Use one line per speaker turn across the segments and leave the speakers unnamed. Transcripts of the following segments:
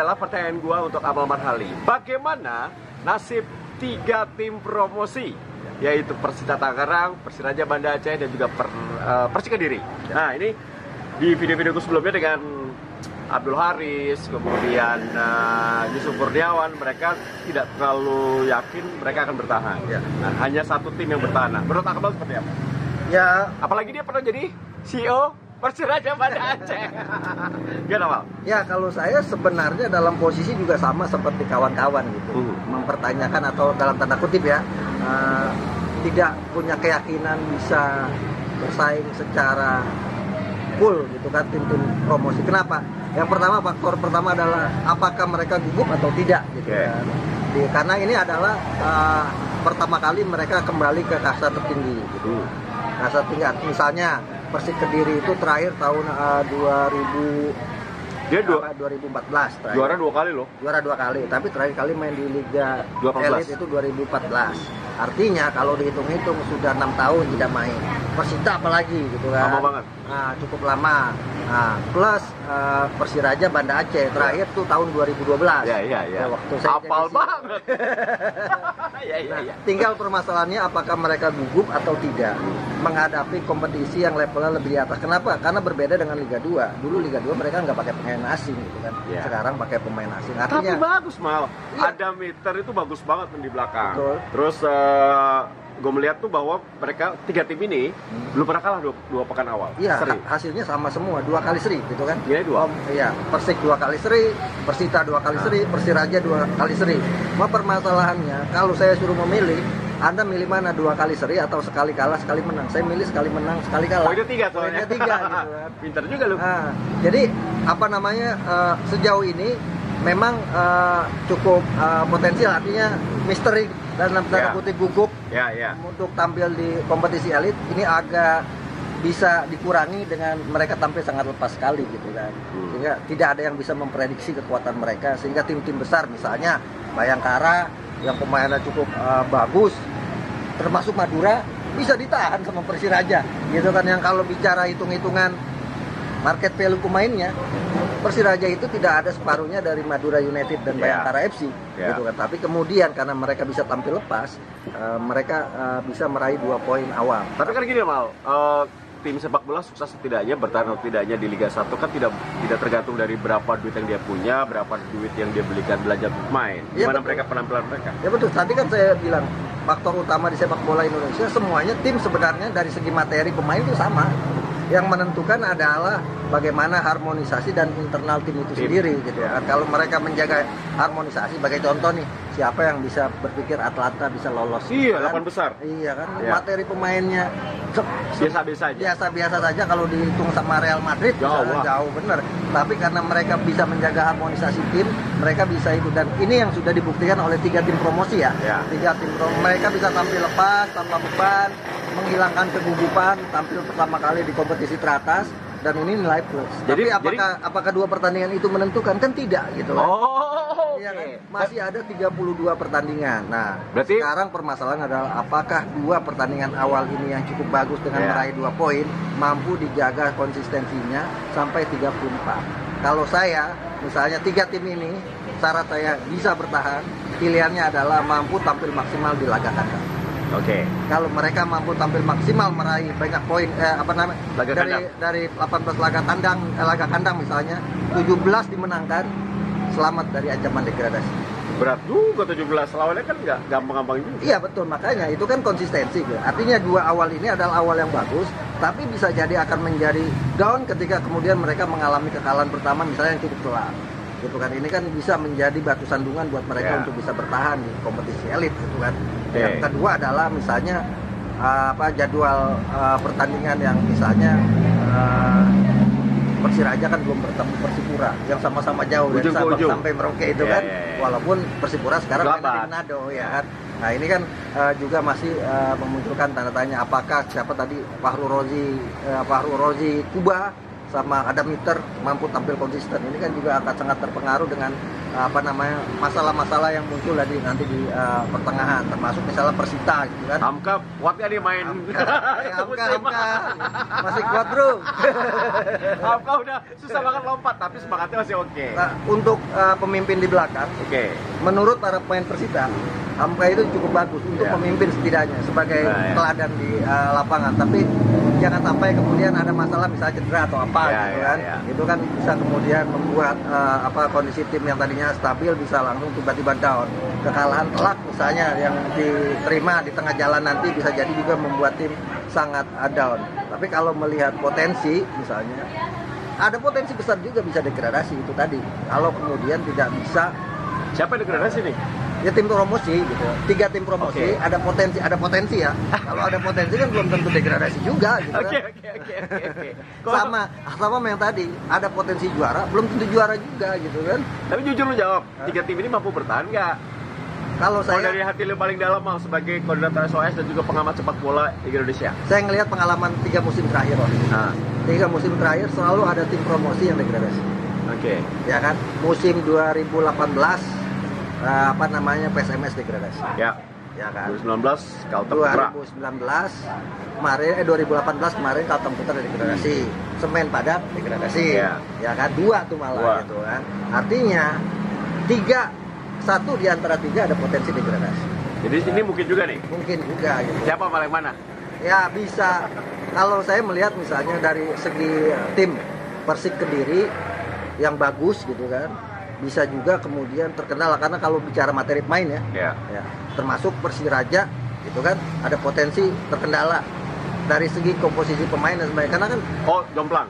adalah pertanyaan gua untuk Amal Marhali. Bagaimana nasib 3 tim promosi, yaitu Persita Tangerang, Persiraja Banda Aceh, dan juga Persik Kediri. Nah, ini di video-videoku sebelumnya dengan Abdul Haris, kemudian Yusuf Kurniawan, mereka tidak terlalu yakin mereka akan bertahan.
Ya.
Nah, hanya 1 tim yang bertahan. Nah, menurut Akmal seperti apa?
Ya,
Apalagi dia pernah jadi CEO Persiraja Banda Aceh. Gimana, Mal?
ya kalau saya sebenarnya dalam posisi juga sama seperti kawan-kawan gitu, mempertanyakan atau dalam tanda kutip ya, tidak punya keyakinan bisa bersaing secara full gitu kan tim-tim promosi. Kenapa? Yang pertama, faktor pertama adalah apakah mereka gugup atau tidak gitu kan. Karena ini adalah pertama kali mereka kembali ke kasta tertinggi gitu. Kasta tingkat. Misalnya Persik Kediri itu terakhir tahun 2014 terakhir.
Juara 2 kali loh.
Juara 2 kali, tapi terakhir kali main di Liga
2014.
Elit itu 2014. Artinya kalau dihitung-hitung sudah 6 tahun tidak main. Persita apalagi gitu kan.
Lama banget.
Nah, cukup lama. Nah, plus Persiraja Banda Aceh terakhir tuh tahun 2012.
Ya.
Waktu saya
Hafal
jadi
banget. Ya.
Tinggal permasalahannya apakah mereka gugup atau tidak menghadapi kompetisi yang levelnya lebih di atas. Kenapa? Karena berbeda dengan Liga 2. Dulu Liga 2 mereka nggak pakai pemain asing gitu kan.
Ya.
Sekarang pakai pemain asing.
Tapi
Artinya
bagus, Mal.
Iya.
Ada meter itu bagus banget di belakang.
Betul.
Terus gue melihat tuh bahwa mereka 3 tim ini belum pernah kalah 2 pekan awal.
iya,
Seri.
hasilnya sama semua, 2 kali seri gitu kan.
Iya, 2.
Iya, Persik 2 kali seri, Persita 2 kali seri, Persiraja 2 kali seri. Cuma permasalahannya kalau saya suruh memilih, Anda milih mana, 2 kali seri atau sekali kalah sekali menang? Saya milih sekali menang sekali kalah.
Poinnya 3 soalnya.
Poinnya 3 gitu kan.
Pinter juga lu.
Nah, jadi apa namanya, sejauh ini memang cukup potensial, artinya misteri dan dalam tanda kutip gugup
Ya.
untuk tampil di kompetisi elit ini agak bisa dikurangi dengan mereka tampil sangat lepas sekali gitu kan. Sehingga tidak ada yang bisa memprediksi kekuatan mereka, sehingga tim-tim besar misalnya Bayangkara yang pemainnya cukup bagus, termasuk Madura, bisa ditahan sama Persiraja gitu kan. Yang kalau bicara hitung-hitungan market value pemainnya, Persiraja itu tidak ada separuhnya dari Madura United dan Bayangkara FC gitu kan. Tapi kemudian karena mereka bisa tampil lepas, mereka bisa meraih 2 poin awal.
Tapi kan gini, Mal, tim sepak bola sukses setidaknya bertahan atau tidaknya di Liga 1 kan tidak tergantung dari berapa duit yang dia punya, berapa duit yang dia belikan belanja pemain. Gimana mereka penampilan mereka?
Ya betul, tadi kan saya bilang faktor utama di sepak bola Indonesia semuanya tim sebenarnya dari segi materi pemain itu sama. Yang menentukan adalah bagaimana harmonisasi dan internal tim itu sendiri gitu kan. Kalau mereka menjaga harmonisasi, sebagai contoh nih, siapa yang bisa berpikir Atlanta bisa lolos?
Iya,
kan?
8 besar.
Iya kan,
Iya.
Materi pemainnya biasa-biasa saja kalau dihitung sama Real Madrid jauh bener. Tapi karena mereka bisa menjaga harmonisasi tim, mereka bisa itu, dan ini yang sudah dibuktikan oleh 3 tim promosi ya. 3 tim promosi, mereka bisa tampil lepas tanpa beban, menghilangkan kegugupan, tampil pertama kali di kompetisi teratas, dan ini nilai plus. Tapi apakah 2 pertandingan itu menentukan? Kan tidak gitu kan. Iya kan? Masih ada 32 pertandingan. Nah, berarti sekarang permasalahan adalah apakah 2 pertandingan awal ini yang cukup bagus dengan meraih 2 poin mampu dijaga konsistensinya sampai 34. Kalau saya, misalnya 3 tim ini, syarat saya bisa bertahan, pilihannya adalah mampu tampil maksimal di laga kandang. Kalau mereka mampu tampil maksimal meraih banyak poin dari 18 laga kandang misalnya 17 dimenangkan, selamat dari ancaman degradasi.
Berat juga 17, lawannya kan nggak gampang-gampang juga.
Iya betul, makanya itu kan konsistensi. Artinya 2 awal ini adalah awal yang bagus, tapi bisa jadi akan menjadi down ketika kemudian mereka mengalami kekalahan pertama misalnya yang cukup telak. Gitu kan, ini kan bisa menjadi batu sandungan buat mereka untuk bisa bertahan di kompetisi elit gitu kan. Yang kedua adalah misalnya jadwal pertandingan yang misalnya Persiraja kan belum bertemu Persipura yang sama-sama jauh dari Sabang sampai Merauke itu kan. Walaupun Persipura sekarang main di Manado ya kan. Nah ini kan juga masih memunculkan tanda tanya, apakah siapa tadi Fahru Rozi Kuba sama Adam Miter mampu tampil konsisten. Ini kan juga akan sangat terpengaruh dengan masalah-masalah yang muncul nanti di pertengahan, termasuk misalnya Persita gitu kan.
Hamka kuatnya dia main.
Hamka masih kuat bro.
Hamka udah susah banget lompat tapi semangatnya masih oke.
Nah, untuk pemimpin di belakang, menurut para pemain Persita, Hamka itu cukup bagus untuk memimpin setidaknya sebagai teladan di lapangan. Tapi jangan sampai kemudian ada masalah misalnya cedera atau apa gitu kan. Itu kan bisa kemudian membuat kondisi tim yang tadinya stabil bisa langsung tiba-tiba down. Kekalahan telak misalnya yang diterima di tengah jalan nanti bisa jadi juga membuat tim sangat down. Tapi kalau melihat potensi misalnya, ada potensi besar juga bisa degradasi itu tadi. Kalau kemudian tidak bisa.
Siapa yang degradasi nih?
Ya tim promosi gitu. 3 tim promosi ada potensi ya. Kalau ada potensi kan belum tentu degradasi juga gitu kan.
Oke.
Sama yang tadi, ada potensi juara, belum tentu juara juga gitu kan.
Tapi jujur lu jawab, 3 tim ini mampu bertahan nggak?
Kalau saya
dari hati lu paling dalam Mal, sebagai koordinator SOS dan juga pengamat sepak bola Indonesia.
Saya ngelihat pengalaman 3 musim terakhir. 3 musim terakhir selalu ada tim promosi yang degradasi. Ya kan? Musim 2018 PSMS degradasi. Ya kan.
2019 Kalteng Putra.
2019 kemarin 2018 kemarin Kalteng Putra degradasi. Semen Padang degradasi. Ya kan 2 tuh malah gitu kan. Artinya 1 di antara 3 ada potensi degradasi.
Jadi ini mungkin juga nih.
Mungkin juga gitu.
Siapa paling mana?
Ya bisa. Kalau saya melihat misalnya dari segi tim Persik Kediri yang bagus gitu kan, bisa juga kemudian terkendala karena kalau bicara materi pemain ya, termasuk Persiraja itu kan ada potensi terkendala dari segi komposisi pemain dan sebagainya karena kan
jomplang.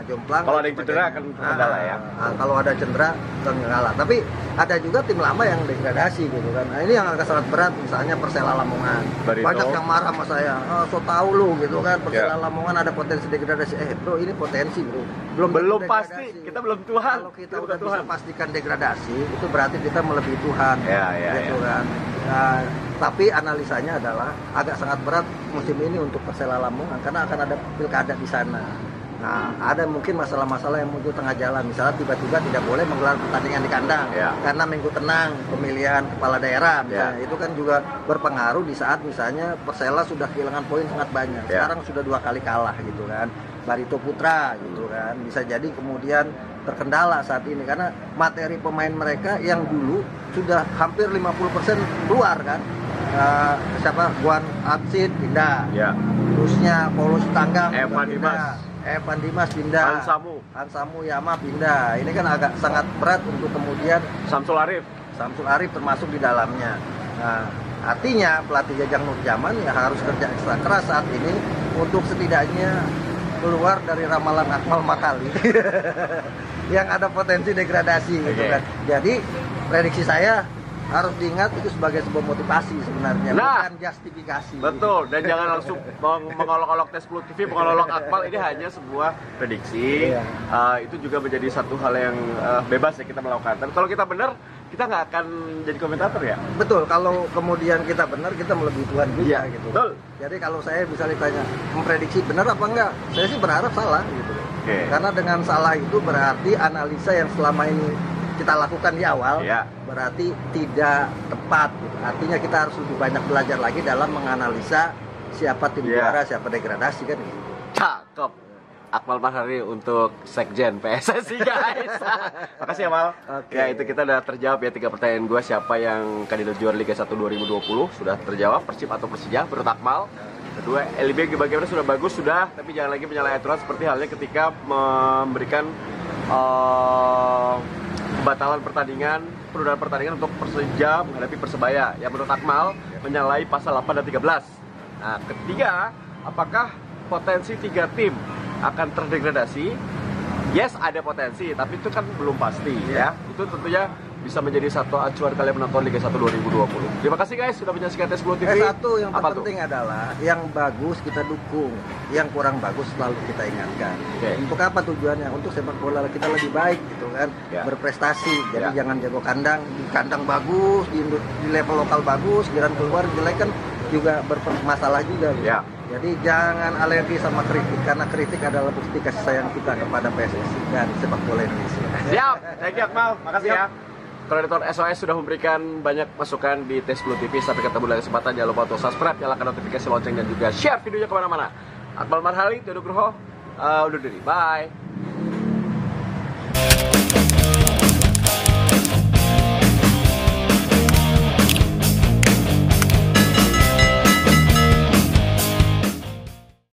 Jomplang.
Kalau ada yang cedera akan terkendala ya.
Kalau ada cedera terkendala. Tapi ada juga tim lama yang degradasi gitu kan. Nah, ini yang agak sangat berat misalnya Persela Lamongan. Banyak yang marah sama saya. So tahu lu gitu kan Persela Lamongan ada potensi degradasi. Bro, ini potensi, bro. Belum
pasti. Kita belum Tuhan.
Kalau kita udah bisa pastikan degradasi, itu berarti kita melebihi Tuhan. Gitu kan. Tapi analisanya adalah agak sangat berat musim ini untuk Persela Lamongan karena akan ada pilkada di sana. Nah, ada mungkin masalah-masalah yang muncul tengah jalan. Misalnya tiba-tiba tidak boleh menggelar pertandingan di kandang karena minggu tenang pemilihan kepala daerah. Misalnya. Itu kan juga berpengaruh di saat misalnya Persela sudah kehilangan poin sangat banyak. Sekarang sudah 2 kali kalah gitu kan. Barito Putra gitu kan. Bisa jadi kemudian terkendala saat ini karena materi pemain mereka yang dulu sudah hampir 50% keluar kan. Guan Absid pindah. Terusnya Paulus Tanggang Evan Dimas pindah. Hansamu Yama pindah. Ini kan agak sangat berat untuk kemudian
Samsul
Arif termasuk di dalamnya. Nah, artinya pelatih Jajang Nurjaman ya harus kerja ekstra keras saat ini untuk setidaknya keluar dari ramalan Akmal Makhali yang ada potensi degradasi gitu kan. Jadi prediksi saya harus diingat itu sebagai sebuah motivasi sebenarnya, bukan justifikasi.
Betul, dan jangan langsung mengolok-olok tes Blue TV, mengolok Akmal, ini hanya sebuah prediksi. Itu juga menjadi satu hal yang bebas ya kita melakukan. Dan kalau kita benar, kita nggak akan jadi komentator ya.
Betul, kalau kemudian kita benar, kita melebihi Tuhan juga gitu.
Betul.
Jadi kalau saya bisa ditanya memprediksi benar apa enggak, saya sih berharap salah gitu. Karena dengan salah itu berarti analisa yang selama ini kita lakukan di awal berarti tidak tepat gitu. Artinya kita harus lebih banyak belajar lagi dalam menganalisa siapa tim juara, siapa degradasi kan gitu.
Cakep. Akmal Makhali untuk Sekjen PSSI guys. Makasih ya Mal. Ya itu kita udah terjawab ya 3 pertanyaan gue, siapa yang kandidat juara Liga 1 2020 sudah terjawab, Persib atau Persija menurut Akmal. Kedua, LIB bagaimana sudah bagus sudah, tapi jangan lagi menyalahi aturan seperti halnya ketika memberikan pembatalan pertandingan, penundaan pertandingan untuk Persija menghadapi Persebaya yang menurut Akmal menyalahi pasal 8 dan 13. Nah, ketiga, apakah potensi 3 tim akan terdegradasi? Yes, ada potensi, tapi itu kan belum pasti ya. Itu tentunya bisa menjadi satu acuan kalian menonton Liga 1 2020. Terima kasih guys sudah menyaksikan Tes Blue TV.
Satu yang terpenting adalah yang bagus kita dukung, yang kurang bagus selalu kita ingatkan. Untuk apa tujuannya? Untuk sepak bola kita lebih baik gitu kan, berprestasi. Jadi jangan jago kandang, di kandang bagus, di level lokal bagus, giliran keluar jelek kan juga bermasalah juga. Gitu. Jadi jangan alergi sama kritik karena kritik adalah bukti kasih sayang kita kepada PSSI dan sepak bola Indonesia.
Siap, thank you Akmal, makasih ya. Predator SOS sudah memberikan banyak masukan di Tes Blue TV. Sampai ketemu lagi kesempatan. Jangan lupa untuk subscribe, nyalakan notifikasi lonceng, dan juga share videonya kemana-mana. Akmal Marhali, Dodo Gruho, undur diri. Bye.